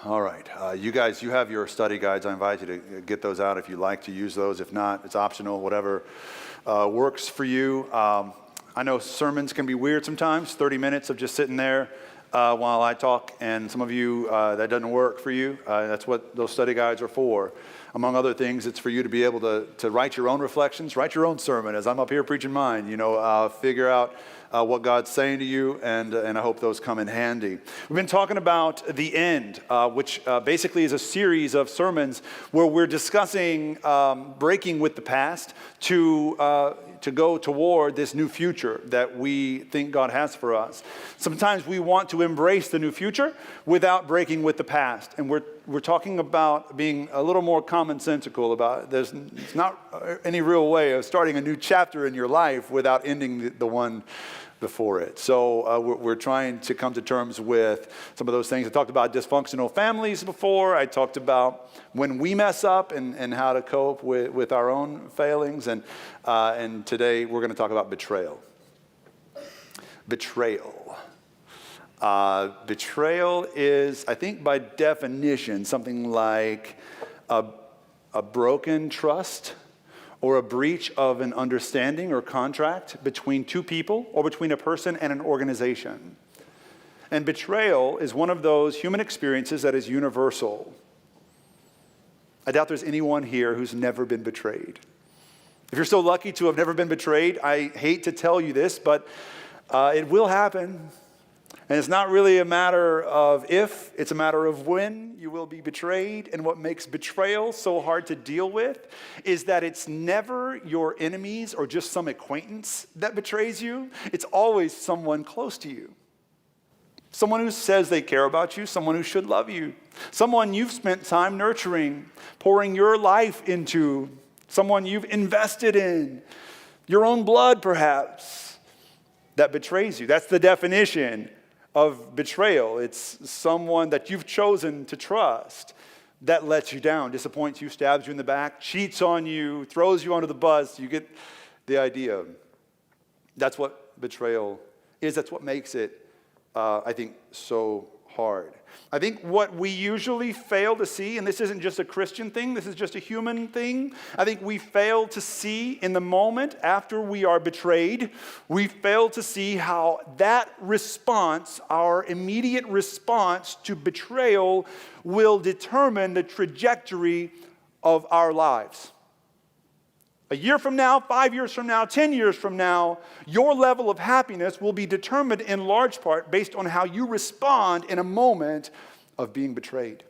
All right. You guys, you have your study guides. I invite you to get those out if you like to use those. If not, it's optional, whatever works for you. I know sermons can be weird sometimes, 30 minutes of just sitting there while I talk, and some of you, that doesn't work for you. That's what those study guides are for. Among other things, it's for you to be able to write your own reflections, write your own sermon as I'm up here preaching mine, figure out what God's saying to you, and I hope those come in handy. We've been talking about The End, which basically is a series of sermons where we're discussing breaking with the past to go toward this new future that we think God has for us. Sometimes we want to embrace the new future without breaking with the past, and we're talking about being a little more commonsensical about there's not any real way of starting a new chapter in your life without ending the one before it. So we're trying to come to terms with some of those things. I talked about dysfunctional families before. I talked about when we mess up and how to cope with our own failings. And today we're going to talk about betrayal. Betrayal. Betrayal is, I think by definition, something like a broken trust or a breach of an understanding or contract between two people or between a person and an organization. And betrayal is one of those human experiences that is universal. I doubt there's anyone here who's never been betrayed. If you're so lucky to have never been betrayed, I hate to tell you this, but it will happen. And it's not really a matter of if, it's a matter of when you will be betrayed. And what makes betrayal so hard to deal with is that it's never your enemies or just some acquaintance that betrays you. It's always someone close to you. Someone who says they care about you, someone who should love you, someone you've spent time nurturing, pouring your life into, someone you've invested in, your own blood perhaps, that betrays you. That's the definition of betrayal. It's someone that you've chosen to trust that lets you down, disappoints you, stabs you in the back, cheats on you, throws you under the bus. You get the idea. That's what betrayal is. That's what makes it, I think, so hard. I think what we usually fail to see, and this isn't just a Christian thing, this is just a human thing. I think we fail to see in the moment after we are betrayed, we fail to see how that response, our immediate response to betrayal, will determine the trajectory of our lives. A year from now, 5 years from now, 10 years from now, your level of happiness will be determined in large part based on how you respond in a moment of being betrayed.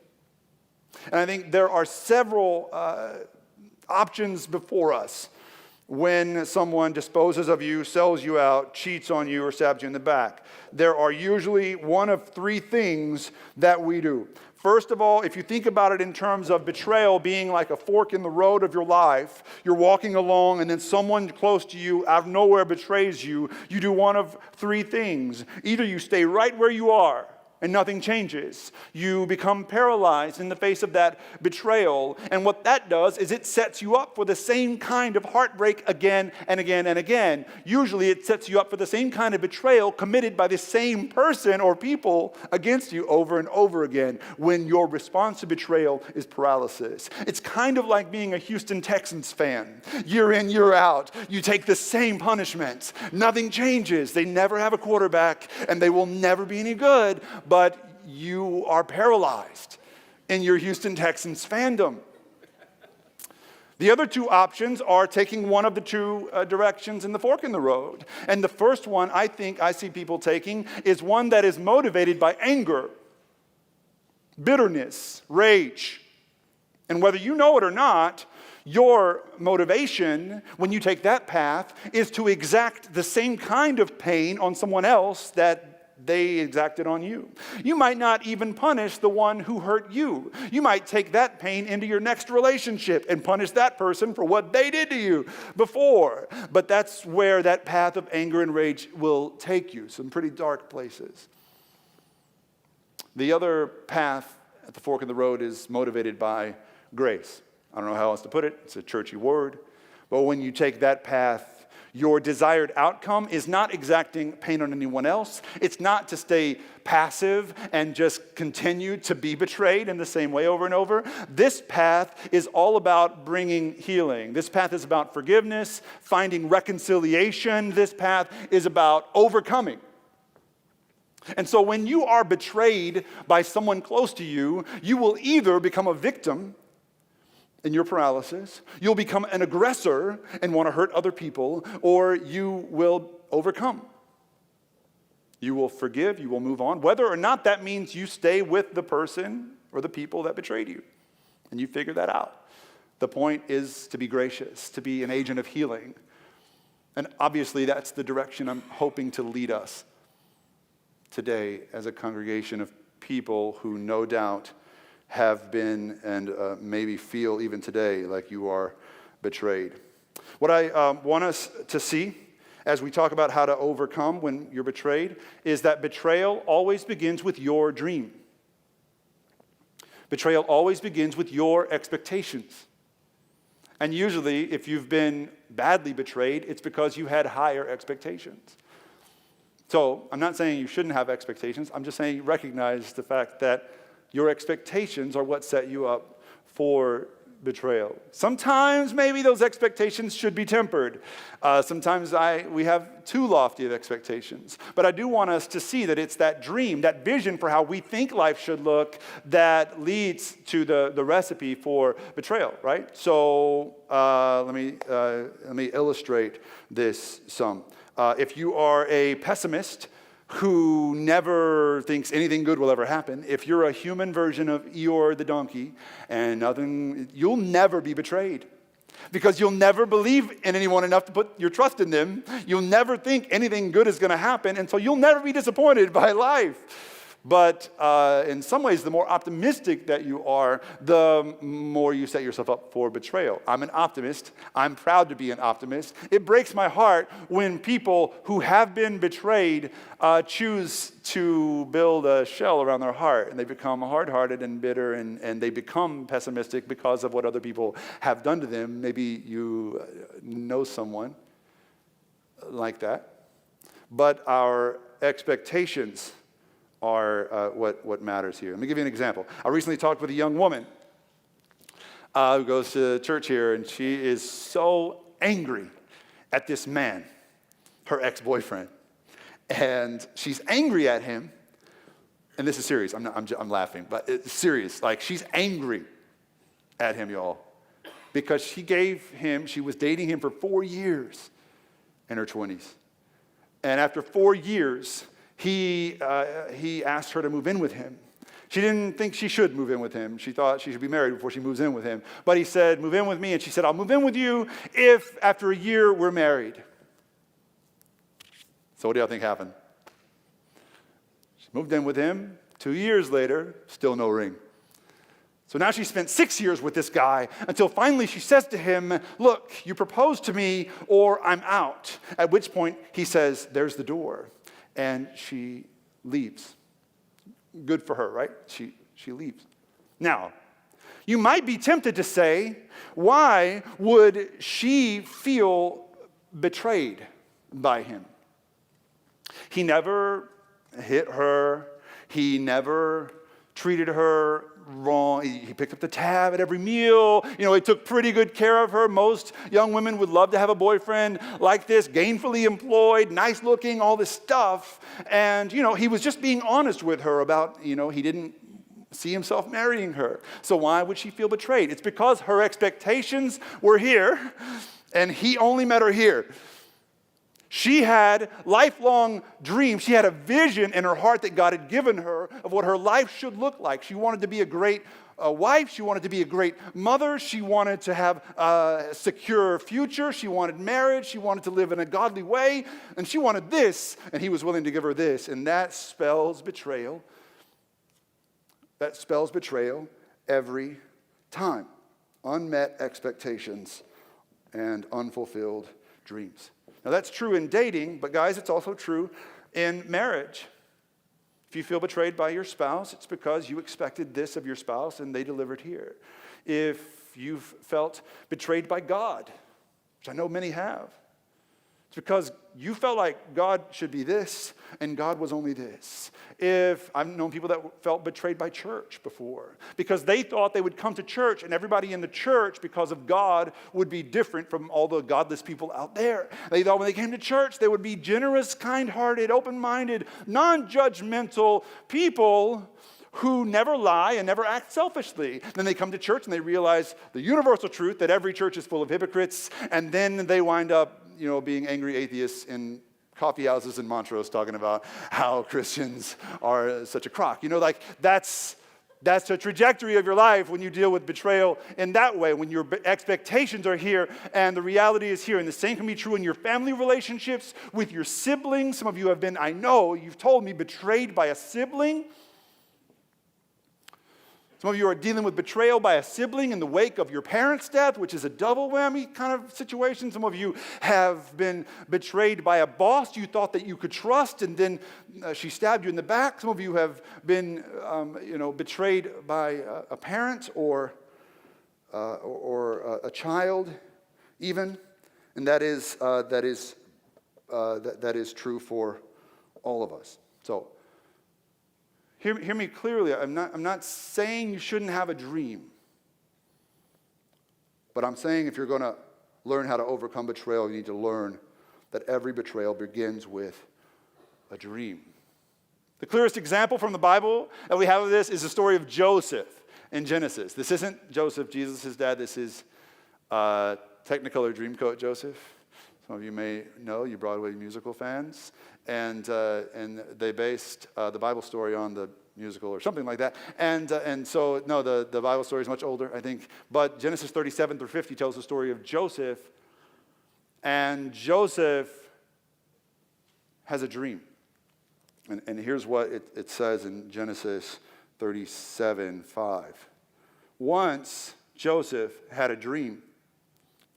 And I think there are several options before us when someone disposes of you, sells you out, cheats on you, or stabs you in the back. There are usually one of three things that we do. First of all, if you think about it in terms of betrayal being like a fork in the road of your life, you're walking along and then someone close to you out of nowhere betrays you, you do one of three things. Either you stay right where you are and nothing changes. You become paralyzed in the face of that betrayal. And what that does is it sets you up for the same kind of heartbreak again and again and again. Usually it sets you up for the same kind of betrayal committed by the same person or people against you over and over again when your response to betrayal is paralysis. It's kind of like being a Houston Texans fan. Year in, year out, you take the same punishments. Nothing changes. They never have a quarterback and they will never be any good. But you are paralyzed in your Houston Texans fandom. The other two options are taking one of the two directions in the fork in the road. And the first one I think I see people taking is one that is motivated by anger, bitterness, rage. And whether you know it or not, your motivation when you take that path is to exact the same kind of pain on someone else that they exacted on you. You might not even punish the one who hurt you. You might take that pain into your next relationship and punish that person for what they did to you before. But that's where that path of anger and rage will take you, some pretty dark places. The other path at the fork in the road is motivated by grace. I don't know how else to put it. It's a churchy word. But when you take that path, Your desired outcome is not exacting pain on anyone else. It's not to stay passive and just continue to be betrayed in the same way over and over. This path is all about bringing healing. This path is about forgiveness, finding reconciliation. This path is about overcoming. And so when you are betrayed by someone close to you, you will either become a victim in your paralysis, you'll become an aggressor and want to hurt other people, or you will overcome. You will forgive, you will move on, whether or not that means you stay with the person or the people that betrayed you. And you figure that out. The point is to be gracious, to be an agent of healing. And obviously that's the direction I'm hoping to lead us today as a congregation of people who no doubt have been and maybe feel even today like you are betrayed. What I want us to see as we talk about how to overcome when you're betrayed is that betrayal always begins with your dream. Betrayal always begins with your expectations. And usually, if you've been badly betrayed, it's because you had higher expectations. So I'm not saying you shouldn't have expectations. I'm just saying recognize the fact that your expectations are what set you up for betrayal. Sometimes maybe those expectations should be tempered. Sometimes we have too lofty of expectations. But I do want us to see that it's that dream, that vision for how we think life should look that leads to the recipe for betrayal, right? So let me illustrate this some. If you are a pessimist who never thinks anything good will ever happen, if you're a human version of Eeyore the donkey you'll never be betrayed because you'll never believe in anyone enough to put your trust in them. You'll never think anything good is going to happen, and so you'll never be disappointed by life. But in some ways, the more optimistic that you are, the more you set yourself up for betrayal. I'm an optimist. I'm proud to be an optimist. It breaks my heart when people who have been betrayed choose to build a shell around their heart, and they become hard-hearted and bitter, and they become pessimistic because of what other people have done to them. Maybe you know someone like that. But our expectations are what matters here. Let me give you an example. I recently talked with a young woman who goes to church here, and she is so angry at this man, her ex-boyfriend. And she's angry at him, and this is serious. I'm laughing, but it's serious. Like, she's angry at him, y'all, because she was dating him for 4 years in her 20s. And after 4 years, he asked her to move in with him. She didn't think she should move in with him. She thought she should be married before she moves in with him. But he said, move in with me. And she said, I'll move in with you if after a year we're married. So what do y'all think happened? She moved in with him. 2 years later, still no ring. So now she spent 6 years with this guy until finally she says to him, look, you proposed to me or I'm out. At which point he says, there's the door. And she leaves. Good for her, right? She leaves. Now, you might be tempted to say, why would she feel betrayed by him? He never hit her. He never treated her wrong. He picked up the tab at every meal. He took pretty good care of her. Most young women would love to have a boyfriend like this, gainfully employed, nice looking, all this stuff. And, he was just being honest with her about, he didn't see himself marrying her. So why would she feel betrayed? It's because her expectations were here, and he only met her here. She had lifelong dreams. She had a vision in her heart that God had given her of what her life should look like. She wanted to be a great wife. She wanted to be a great mother. She wanted to have a secure future. She wanted marriage. She wanted to live in a godly way. And she wanted this, and he was willing to give her this. And that spells betrayal. That spells betrayal every time. Unmet expectations and unfulfilled dreams. Now, that's true in dating, but guys, it's also true in marriage. If you feel betrayed by your spouse, it's because you expected this of your spouse and they delivered here. If you've felt betrayed by God, which I know many have, It's because you felt like God should be this, and God was only this. If I've known people that felt betrayed by church before, because they thought they would come to church, and everybody in the church, because of God, would be different from all the godless people out there. They thought when they came to church, they would be generous, kind-hearted, open-minded, non-judgmental people who never lie and never act selfishly. Then they come to church and they realize the universal truth that every church is full of hypocrites, and then they wind up being angry atheists in coffee houses in Montrose talking about how Christians are such a crock. That's the trajectory of your life when you deal with betrayal in that way, when your expectations are here and the reality is here. And the same can be true in your family relationships, with your siblings. Some of you have been, I know, you've told me, betrayed by a sibling. Some of you are dealing with betrayal by a sibling in the wake of your parents' death, which is a double whammy kind of situation. Some of you have been betrayed by a boss you thought that you could trust, and then she stabbed you in the back. Some of you have been, betrayed by a parent or a child, even, and that is true for all of us. So, Hear me clearly. I'm not saying you shouldn't have a dream. But I'm saying if you're going to learn how to overcome betrayal, you need to learn that every betrayal begins with a dream. The clearest example from the Bible that we have of this is the story of Joseph in Genesis. This isn't Joseph, Jesus' dad. This is Technicolor Dreamcoat Joseph. Some of you may know, you Broadway musical fans. And they based the Bible story on the musical or something like that. And so, no, the Bible story is much older, I think. But Genesis 37 through 50 tells the story of Joseph. And Joseph has a dream. And here's what it says in Genesis 37:5. Once Joseph had a dream.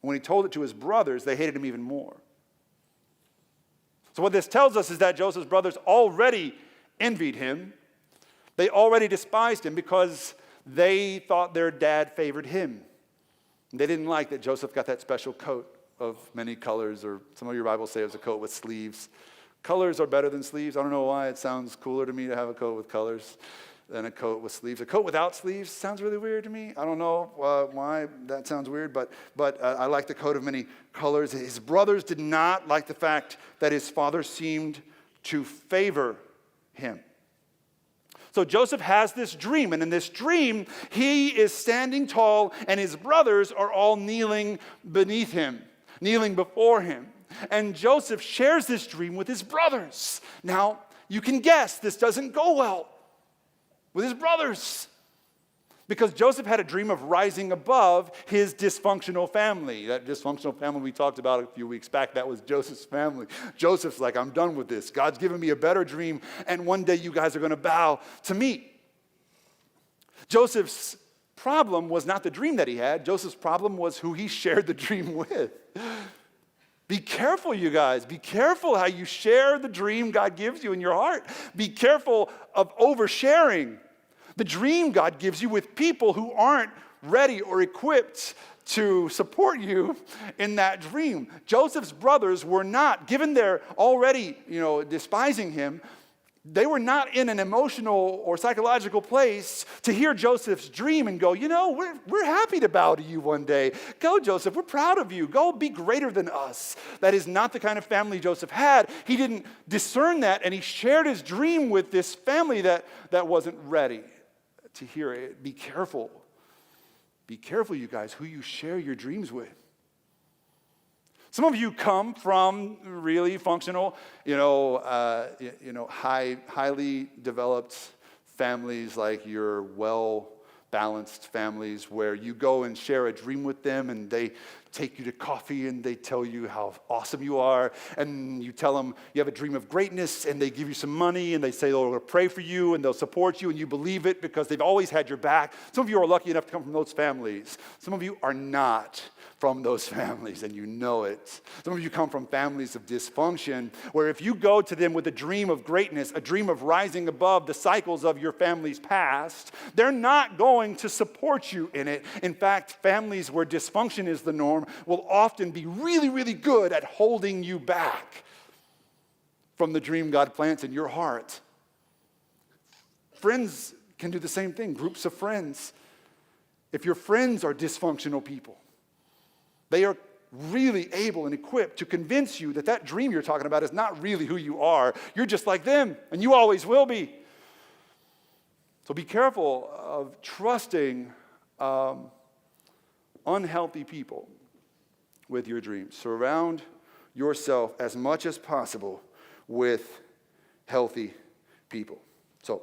When he told it to his brothers, they hated him even more. So what this tells us is that Joseph's brothers already envied him. They already despised him because they thought their dad favored him. They didn't like that Joseph got that special coat of many colors, or some of your Bibles say it was a coat with sleeves. Colors are better than sleeves. I don't know why. It sounds cooler to me to have a coat with colors than a coat with sleeves. A coat without sleeves sounds really weird to me. I don't know why that sounds weird, but I like the coat of many colors. His brothers did not like the fact that his father seemed to favor him. So Joseph has this dream, and in this dream, he is standing tall, and his brothers are all kneeling beneath him, kneeling before him. And Joseph shares this dream with his brothers. Now, you can guess this doesn't go well with his brothers, because Joseph had a dream of rising above his dysfunctional family. That dysfunctional family we talked about a few weeks back, that was Joseph's family. Joseph's like, I'm done with this. God's given me a better dream, and one day you guys are going to bow to me. Joseph's problem was not the dream that he had. Joseph's problem was who he shared the dream with. Be careful, you guys. Be careful how you share the dream God gives you in your heart. Be careful of oversharing the dream God gives you with people who aren't ready or equipped to support you in that dream. Joseph's brothers were not, given they're already, despising him, they were not in an emotional or psychological place to hear Joseph's dream and go, we're happy to bow to you one day. Go, Joseph, we're proud of you. Go be greater than us. That is not the kind of family Joseph had. He didn't discern that, and he shared his dream with this family that wasn't ready to hear it. Be careful. Be careful, you guys, who you share your dreams with. Some of you come from really functional, highly developed families, like your well-balanced families, where you go and share a dream with them, and they take you to coffee, and they tell you how awesome you are, and you tell them you have a dream of greatness, and they give you some money, and they say they'll pray for you, and they'll support you, and you believe it because they've always had your back. Some of you are lucky enough to come from those families. Some of you are not from those families, and you know it. Some of you come from families of dysfunction, where if you go to them with a dream of greatness, a dream of rising above the cycles of your family's past, they're not going to support you in it. In fact, families where dysfunction is the norm form will often be really, really good at holding you back from the dream God plants in your heart. Friends can do the same thing, groups of friends. If your friends are dysfunctional people, they are really able and equipped to convince you that that dream you're talking about is not really who you are. You're just like them, and you always will be. So be careful of trusting unhealthy people with your dreams. Surround yourself as much as possible with healthy people. So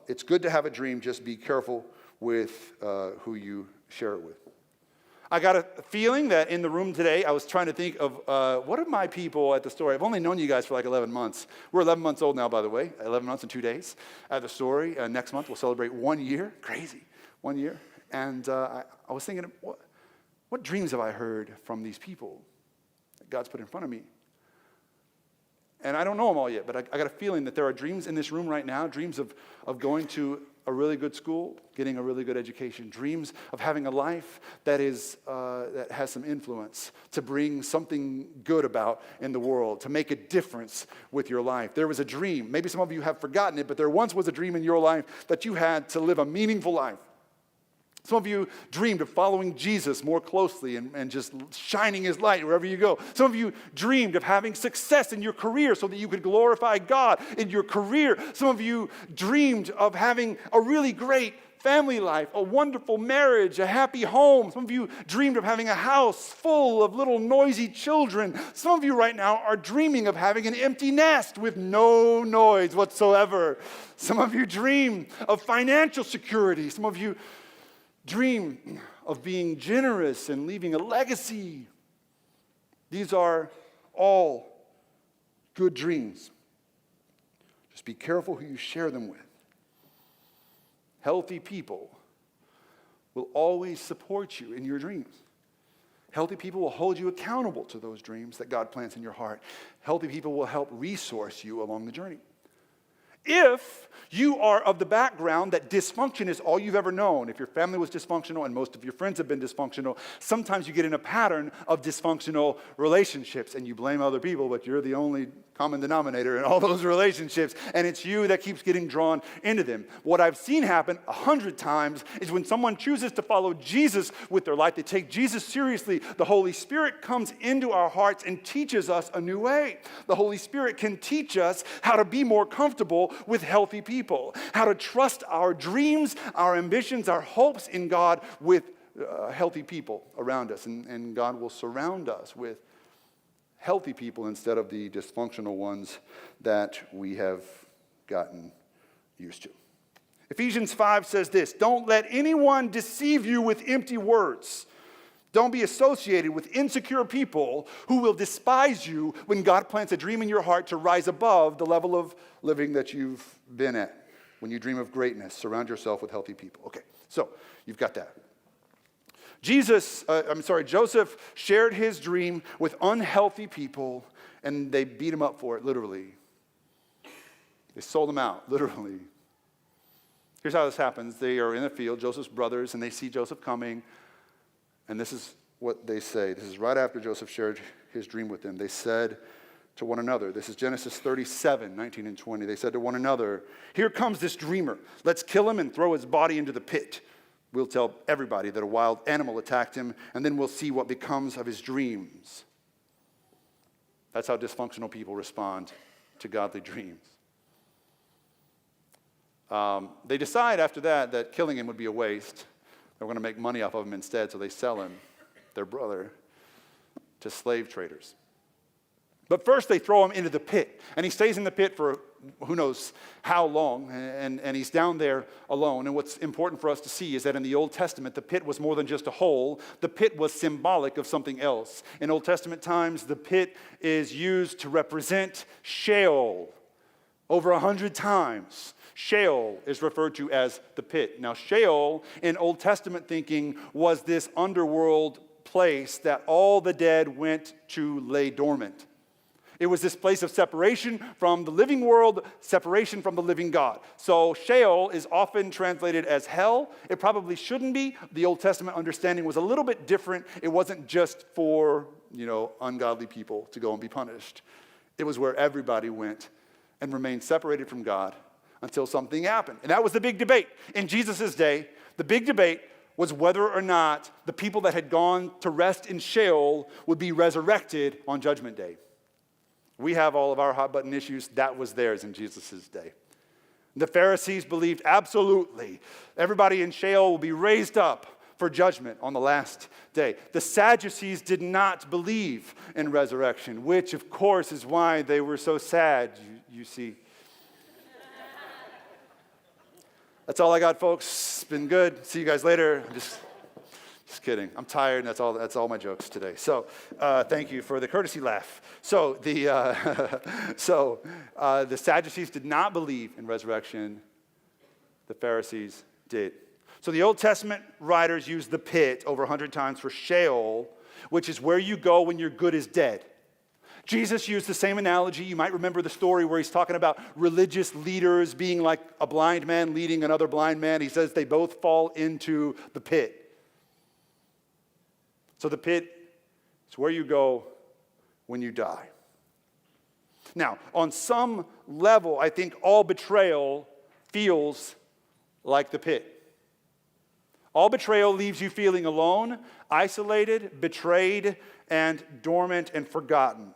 it's good to have a dream. Just be careful with who you share it with. I got a feeling that in the room today, I was trying to think of what are my people at the Story? I've only known you guys for like 11 months. We're 11 months old now, by the way. 11 months and 2 days at the Story. Next month, we'll celebrate 1 year. Crazy. 1 year. And I was thinking, what dreams have I heard from these people that God's put in front of me? And I don't know them all yet, but I got a feeling that there are dreams in this room right now, dreams of going to a really good school, getting a really good education, dreams of having a life that has some influence, to bring something good about in the world, to make a difference with your life. There was a dream. Maybe some of you have forgotten it, but there once was a dream in your life that you had to live a meaningful life. Some of you dreamed of following Jesus more closely and just shining his light wherever you go. Some of you dreamed of having success in your career so that you could glorify God in your career. Some of you dreamed of having a really great family life, a wonderful marriage, a happy home. Some of you dreamed of having a house full of little noisy children. Some of you right now are dreaming of having an empty nest with no noise whatsoever. Some of you dream of financial security. Some of you dream of being generous and leaving a legacy. These are all good dreams. Just be careful who you share them with. Healthy people will always support you in your dreams. Healthy people will hold you accountable to those dreams that God plants in your heart. Healthy people will help resource you along the journey. If you are of the background that dysfunction is all you've ever known, if your family was dysfunctional and most of your friends have been dysfunctional, sometimes you get in a pattern of dysfunctional relationships and you blame other people, but you're the only common denominator in all those relationships, and it's you that keeps getting drawn into them. What I've seen happen 100 times is when someone chooses to follow Jesus with their life, they take Jesus seriously, the Holy Spirit comes into our hearts and teaches us a new way. The Holy Spirit can teach us how to be more comfortable with healthy people, how to trust our dreams, our ambitions, our hopes in God with healthy people around us, and God will surround us with healthy people instead of the dysfunctional ones that we have gotten used to. Ephesians 5 says this: don't let anyone deceive you with empty words. Don't be associated with insecure people who will despise you when God plants a dream in your heart to rise above the level of living that you've been at. When you dream of greatness, surround yourself with healthy people. Okay, so you've got that. Joseph shared his dream with unhealthy people, and they beat him up for it, literally. They sold him out, literally. Here's how this happens. They are in the field, Joseph's brothers, and they see Joseph coming, and this is what they say. This is right after Joseph shared his dream with them. They said to one another, this is Genesis 37, 19 and 20. They said to one another, "Here comes this dreamer. Let's kill him and throw his body into the pit. We'll tell everybody that a wild animal attacked him, and then we'll see what becomes of his dreams." That's how dysfunctional people respond to godly dreams. They decide after that killing him would be a waste. They're going to make money off of him instead, so they sell him, their brother, to slave traders. But first they throw him into the pit, and he stays in the pit for who knows how long, and he's down there alone. And what's important for us to see is that in the Old Testament, the pit was more than just a hole. The pit was symbolic of something else. In Old Testament times, the pit is used to represent Sheol. Over 100 times, Sheol is referred to as the pit. Now, Sheol, in Old Testament thinking, was this underworld place that all the dead went to lay dormant. It was this place of separation from the living world, separation from the living God. So Sheol is often translated as hell. It probably shouldn't be. The Old Testament understanding was a little bit different. It wasn't just for, ungodly people to go and be punished. It was where everybody went and remained separated from God until something happened. And that was the big debate. In Jesus' day, the big debate was whether or not the people that had gone to rest in Sheol would be resurrected on Judgment Day. We have all of our hot-button issues. That was theirs in Jesus' day. The Pharisees believed absolutely everybody in Sheol will be raised up for judgment on the last day. The Sadducees did not believe in resurrection, which, of course, is why they were so sad, you see. That's all I got, folks. It's been good. See you guys later. I'm just kidding. I'm tired, and that's all my jokes today. So thank you for the courtesy laugh. So the Sadducees did not believe in resurrection. The Pharisees did. So the Old Testament writers use the pit over 100 times for Sheol, which is where you go when your good is dead. Jesus used the same analogy. You might remember the story where he's talking about religious leaders being like a blind man leading another blind man. He says they both fall into the pit. So the pit is where you go when you die. Now, on some level, I think all betrayal feels like the pit. All betrayal leaves you feeling alone, isolated, betrayed, and dormant and forgotten.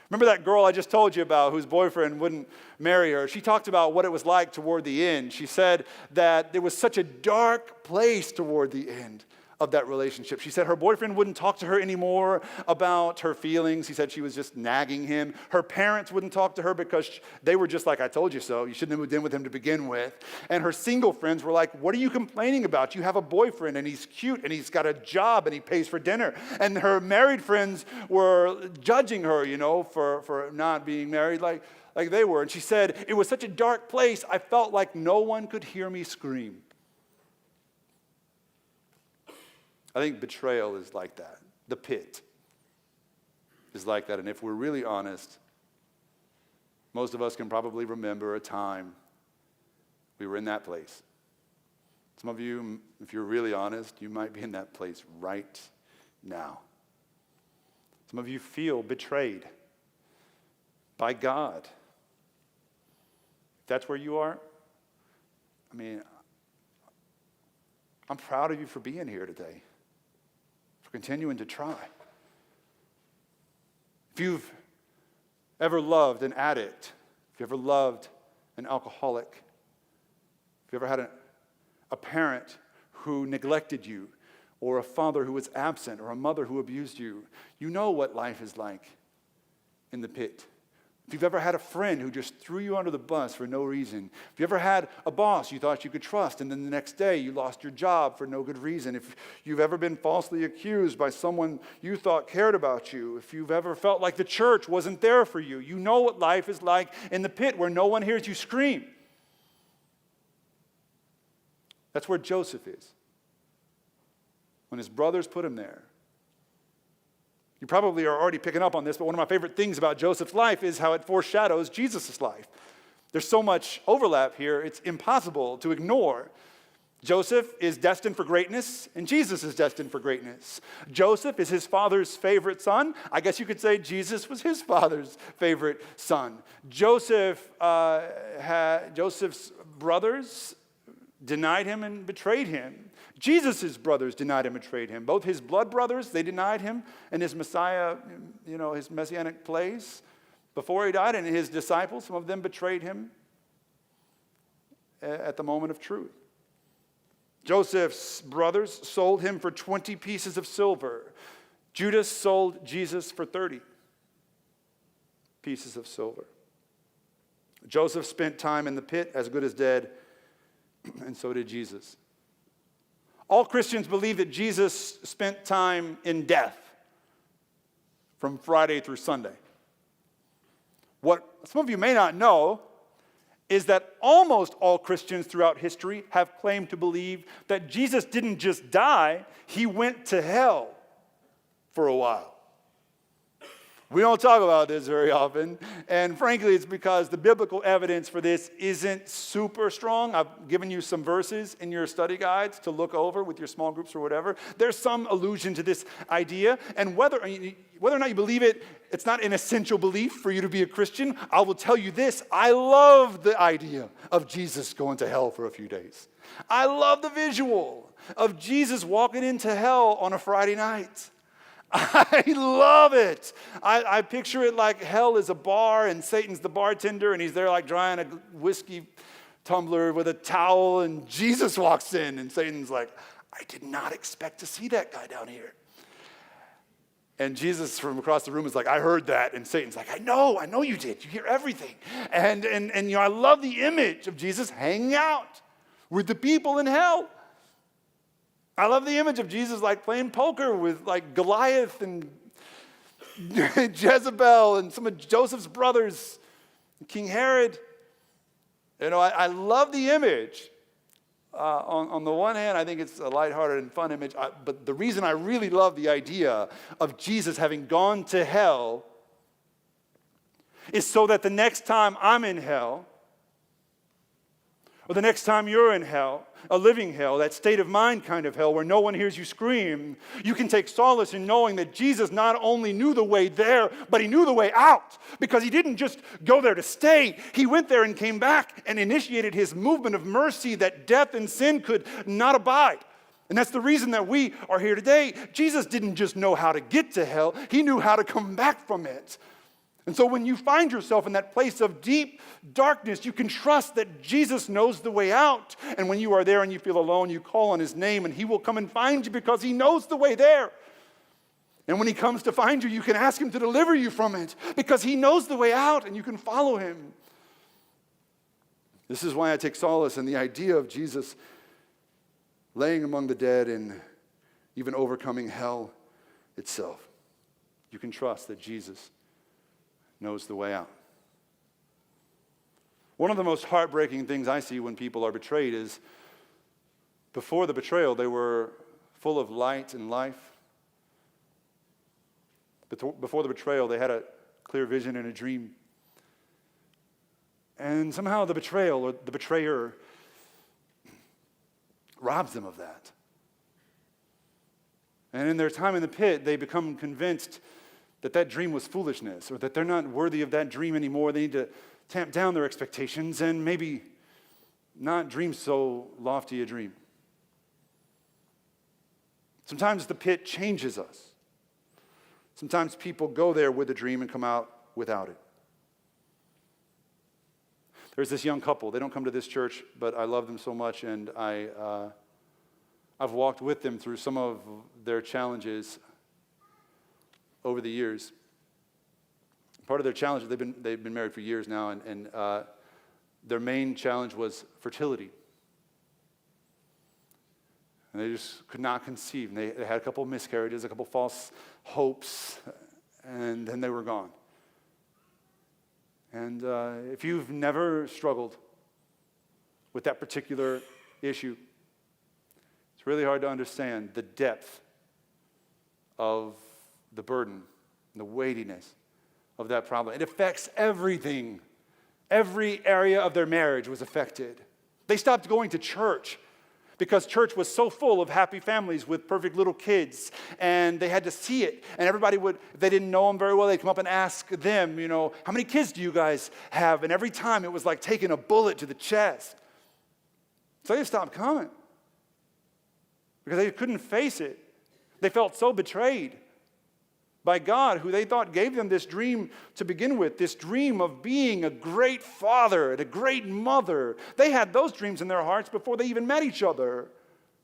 Remember that girl I just told you about whose boyfriend wouldn't marry her? She talked about what it was like toward the end. She said that there was such a dark place toward the end of that relationship. She said her boyfriend wouldn't talk to her anymore about her feelings. He said she was just nagging him. Her parents wouldn't talk to her because they were just like, I told you so. You shouldn't have moved in with him to begin with. And her single friends were like, what are you complaining about? You have a boyfriend and he's cute and he's got a job and he pays for dinner. And her married friends were judging her, for not being married like they were. And she said, it was such a dark place, I felt like no one could hear me scream. I think betrayal is like that. The pit is like that. And if we're really honest, most of us can probably remember a time we were in that place. Some of you, if you're really honest, you might be in that place right now. Some of you feel betrayed by God. If that's where you are, I'm proud of you for being here today. Continuing to try. If you've ever loved an addict, if you ever loved an alcoholic, if you ever had a parent who neglected you, or a father who was absent, or a mother who abused you, you know what life is like in the pit. If you've ever had a friend who just threw you under the bus for no reason, if you ever had a boss you thought you could trust and then the next day you lost your job for no good reason, if you've ever been falsely accused by someone you thought cared about you, if you've ever felt like the church wasn't there for you, you know what life is like in the pit where no one hears you scream. That's where Joseph is when his brothers put him there. You probably are already picking up on this, but one of my favorite things about Joseph's life is how it foreshadows Jesus' life. There's so much overlap here, it's impossible to ignore. Joseph is destined for greatness, and Jesus is destined for greatness. Joseph is his father's favorite son. I guess you could say Jesus was his father's favorite son. Joseph's brothers denied him and betrayed him. Jesus' brothers denied him and betrayed him. Both his blood brothers, they denied him and his Messiah, his messianic place before he died. And his disciples, some of them betrayed him at the moment of truth. Joseph's brothers sold him for 20 pieces of silver. Judas sold Jesus for 30 pieces of silver. Joseph spent time in the pit as good as dead, and so did Jesus. All Christians believe that Jesus spent time in death from Friday through Sunday. What some of you may not know is that almost all Christians throughout history have claimed to believe that Jesus didn't just die, he went to hell for a while. We don't talk about this very often, and frankly, it's because the biblical evidence for this isn't super strong. I've given you some verses in your study guides to look over with your small groups or whatever. There's some allusion to this idea, and whether or not you believe it, it's not an essential belief for you to be a Christian. I will tell you this, I love the idea of Jesus going to hell for a few days. I love the visual of Jesus walking into hell on a Friday night. I love it. I picture it like hell is a bar and Satan's the bartender and he's there like drying a whiskey tumbler with a towel and Jesus walks in and Satan's like, I did not expect to see that guy down here. And Jesus from across the room is like, I heard that. And Satan's like, I know you did. You hear everything. And I love the image of Jesus hanging out with the people in hell. I love the image of Jesus like playing poker with like Goliath and Jezebel and some of Joseph's brothers, King Herod. I love the image. On the one hand, I think it's a lighthearted and fun image, but the reason I really love the idea of Jesus having gone to hell is so that the next time I'm in hell, or the next time you're in hell, a living hell, that state of mind kind of hell where no one hears you scream, you can take solace in knowing that Jesus not only knew the way there, but he knew the way out. Because he didn't just go there to stay. He went there and came back and initiated his movement of mercy that death and sin could not abide. And that's the reason that we are here today. Jesus didn't just know how to get to hell. He knew how to come back from it. And so when you find yourself in that place of deep darkness, you can trust that Jesus knows the way out. And when you are there and you feel alone, you call on his name and he will come and find you because he knows the way there. And when he comes to find you, you can ask him to deliver you from it because he knows the way out and you can follow him. This is why I take solace in the idea of Jesus laying among the dead and even overcoming hell itself. You can trust that Jesus knows the way out. One of the most heartbreaking things I see when people are betrayed is before the betrayal, they were full of light and life. Before the betrayal, they had a clear vision and a dream. And somehow the betrayal or the betrayer robs them of that. And in their time in the pit, they become convinced that dream was foolishness or that they're not worthy of that dream anymore. They need to tamp down their expectations and maybe not dream so lofty a dream. Sometimes the pit changes us. Sometimes people go there with a dream and come out without it. There's this young couple. They don't come to this church, but I love them so much, and I've walked with them through some of their challenges over the years. Part of their challenge, they've been married for years now, and their main challenge was fertility. And they just could not conceive. And they had a couple of miscarriages, a couple of false hopes, and then they were gone. And if you've never struggled with that particular issue, it's really hard to understand the depth of the burden and the weightiness of that problem. It affects everything. Every area of their marriage was affected. They stopped going to church because church was so full of happy families with perfect little kids, and they had to see it. And everybody would, if they didn't know them very well, they'd come up and ask them, how many kids do you guys have? And every time it was like taking a bullet to the chest. So they stopped coming because they couldn't face it. They felt so betrayed by God, who they thought gave them this dream to begin with, this dream of being a great father and a great mother. They had those dreams in their hearts before they even met each other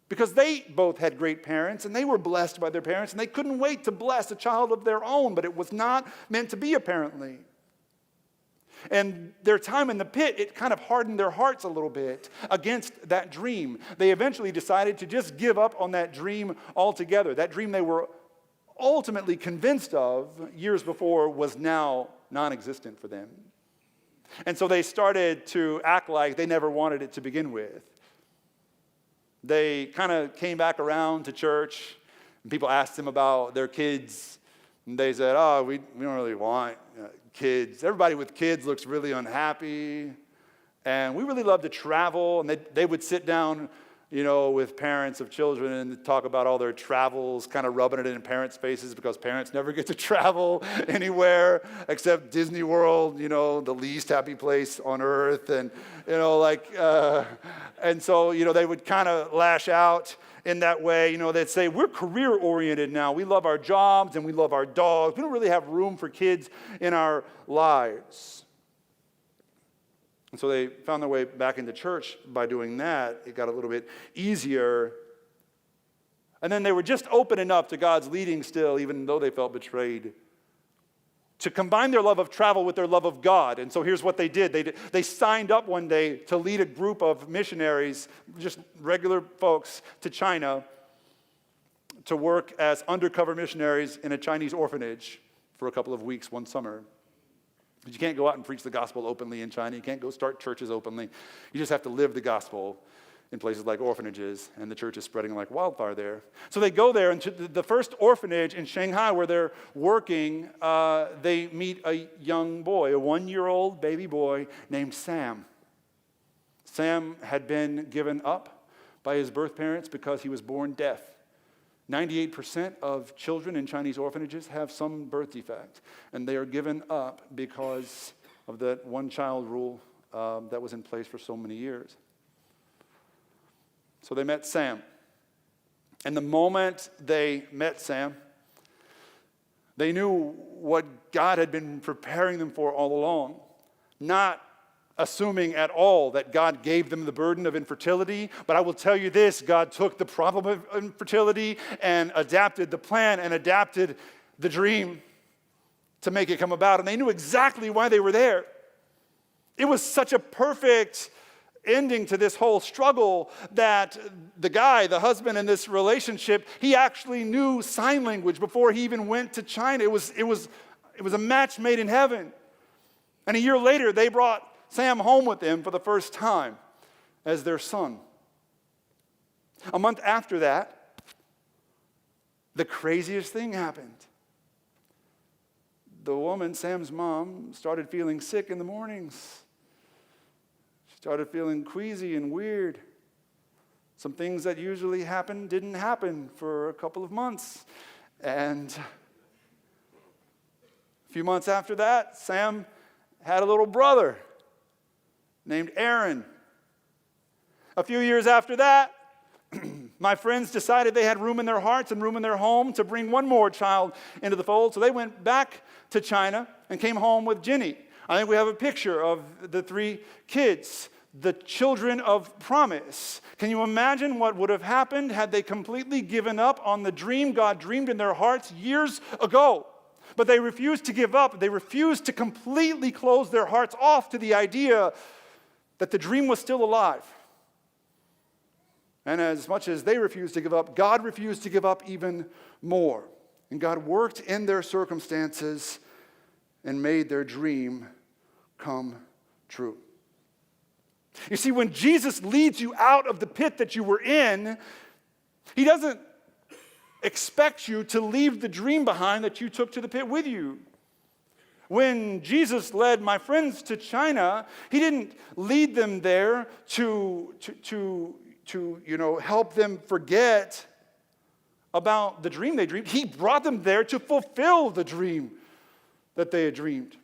because they both had great parents and they were blessed by their parents and they couldn't wait to bless a child of their own, but it was not meant to be apparently. And their time in the pit, it kind of hardened their hearts a little bit against that dream. They eventually decided to just give up on that dream altogether. That dream they were ultimately convinced of years before was now non-existent for them. And so they started to act like they never wanted it to begin with. They kind of came back around to church, and people asked them about their kids, And they said, oh, we don't really want kids. Everybody with kids looks really unhappy. And we really love to travel. And they would sit down, with parents of children and talk about all their travels, kind of rubbing it in parents' faces because parents never get to travel anywhere except Disney World, the least happy place on earth. And, and so, they would kind of lash out in that way. They'd say, we're career-oriented now. We love our jobs and we love our dogs. We don't really have room for kids in our lives. And so they found their way back into church by doing that. It got a little bit easier. And then they were just open enough to God's leading still, even though they felt betrayed, to combine their love of travel with their love of God. And so here's what they did. They signed up one day to lead a group of missionaries, just regular folks, to China to work as undercover missionaries in a Chinese orphanage for a couple of weeks one summer. But you can't go out and preach the gospel openly in China. You can't go start churches openly. You just have to live the gospel in places like orphanages, and the church is spreading like wildfire there. So they go there, and to the first orphanage in Shanghai where they're working, they meet a young boy, a 1-year-old baby boy named Sam. Sam had been given up by his birth parents because he was born deaf. 98% of children in Chinese orphanages have some birth defect, and they are given up because of that one-child rule that was in place for so many years. So they met Sam. And the moment they met Sam, they knew what God had been preparing them for all along, not assuming at all that God gave them the burden of infertility. But I will tell you this, God took the problem of infertility and adapted the plan and adapted the dream to make it come about. And they knew exactly why they were there. It was such a perfect ending to this whole struggle that the guy, the husband in this relationship, he actually knew sign language before he even went to China. It was a match made in heaven. And a year later, they brought Sam home with them for the first time as their son. A month after that, the craziest thing happened. The woman, Sam's mom, started feeling sick in the mornings. She started feeling queasy and weird. Some things that usually happen didn't happen for a couple of months. And a few months after that, Sam had a little brother named Aaron. A few years after that, my friends decided they had room in their hearts and room in their home to bring one more child into the fold. So they went back to China and came home with Ginny. I think we have a picture of the 3 kids, the children of promise. Can you imagine what would have happened had they completely given up on the dream God dreamed in their hearts years ago? But they refused to give up. They refused to completely close their hearts off to the idea that the dream was still alive. And as much as they refused to give up, God refused to give up even more. And God worked in their circumstances and made their dream come true. You see, when Jesus leads you out of the pit that you were in, he doesn't expect you to leave the dream behind that you took to the pit with you. When Jesus led my friends to China, he didn't lead them there to help them forget about the dream they dreamed. He brought them there to fulfill the dream that they had dreamed.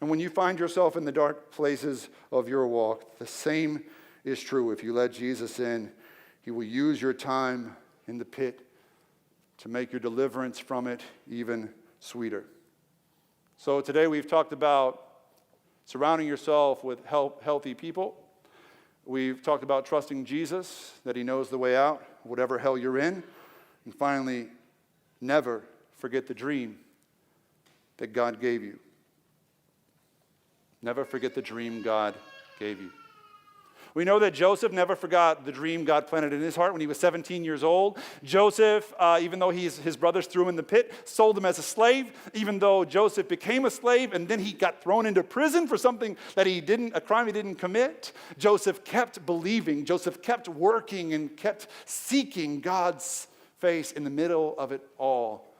And when you find yourself in the dark places of your walk, the same is true. If you let Jesus in, he will use your time in the pit to make your deliverance from it even sweeter. So today we've talked about surrounding yourself with healthy people. We've talked about trusting Jesus, that he knows the way out, whatever hell you're in. And finally, never forget the dream that God gave you. Never forget the dream God gave you. We know that Joseph never forgot the dream God planted in his heart when he was 17 years old. Joseph, even though his brothers threw him in the pit, sold him as a slave. Even though Joseph became a slave and then he got thrown into prison for something that a crime he didn't commit, Joseph kept believing. Joseph kept working and kept seeking God's face in the middle of it all.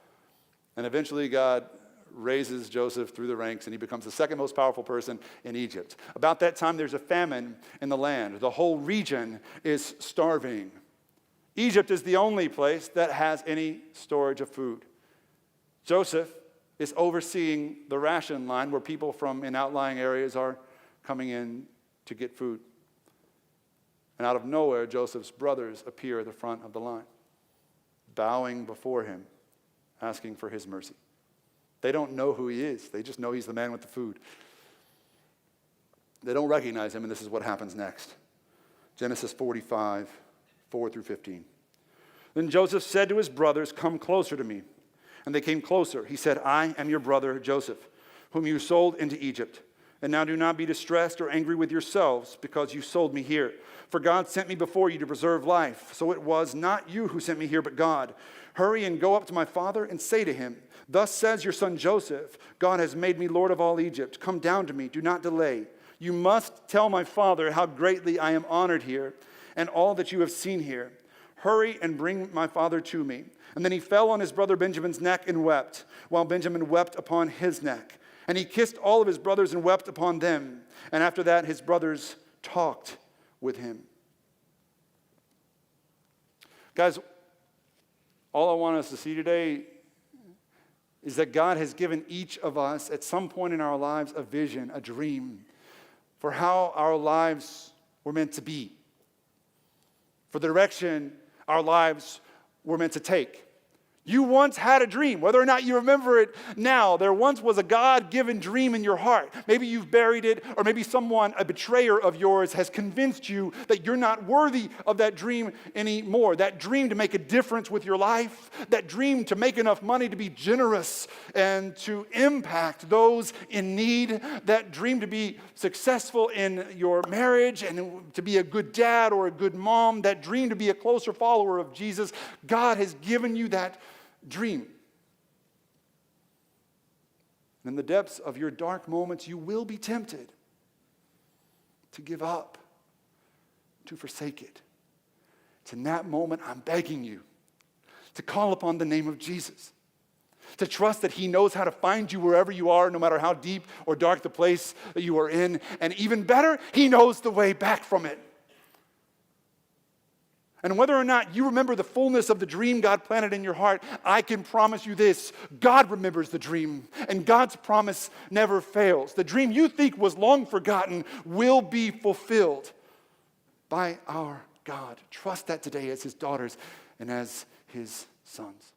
And eventually God raises Joseph through the ranks, and he becomes the second most powerful person in Egypt. About that time, there's a famine in the land. The whole region is starving. Egypt is the only place that has any storage of food. Joseph is overseeing the ration line where people from in outlying areas are coming in to get food. And out of nowhere, Joseph's brothers appear at the front of the line, bowing before him, asking for his mercy. They don't know who he is. They just know he's the man with the food. They don't recognize him, and this is what happens next. Genesis 45, 4 through 15. Then Joseph said to his brothers, "Come closer to me." And they came closer. He said, "I am your brother Joseph, whom you sold into Egypt. And now do not be distressed or angry with yourselves because you sold me here. For God sent me before you to preserve life. So it was not you who sent me here, but God. Hurry and go up to my father and say to him, 'Thus says your son Joseph, God has made me Lord of all Egypt. Come down to me, do not delay. You must tell my father how greatly I am honored here and all that you have seen here. Hurry and bring my father to me.' And then he fell on his brother Benjamin's neck and wept, while Benjamin wept upon his neck. And he kissed all of his brothers and wept upon them. And after that, his brothers talked with him." Guys, all I want us to see today is that God has given each of us at some point in our lives a vision, a dream for how our lives were meant to be, for the direction our lives were meant to take. You once had a dream, whether or not you remember it now. There once was a God-given dream in your heart. Maybe you've buried it, or maybe someone, a betrayer of yours, has convinced you that you're not worthy of that dream anymore. That dream to make a difference with your life, that dream to make enough money to be generous and to impact those in need, that dream to be successful in your marriage and to be a good dad or a good mom, that dream to be a closer follower of Jesus. God has given you that dream. In the depths of your dark moments, you will be tempted to give up, to forsake it. It's in that moment I'm begging you to call upon the name of Jesus, to trust that he knows how to find you wherever you are, no matter how deep or dark the place that you are in, and even better, he knows the way back from it. And whether or not you remember the fullness of the dream God planted in your heart, I can promise you this: God remembers the dream, and God's promise never fails. The dream you think was long forgotten will be fulfilled by our God. Trust that today as his daughters and as his sons.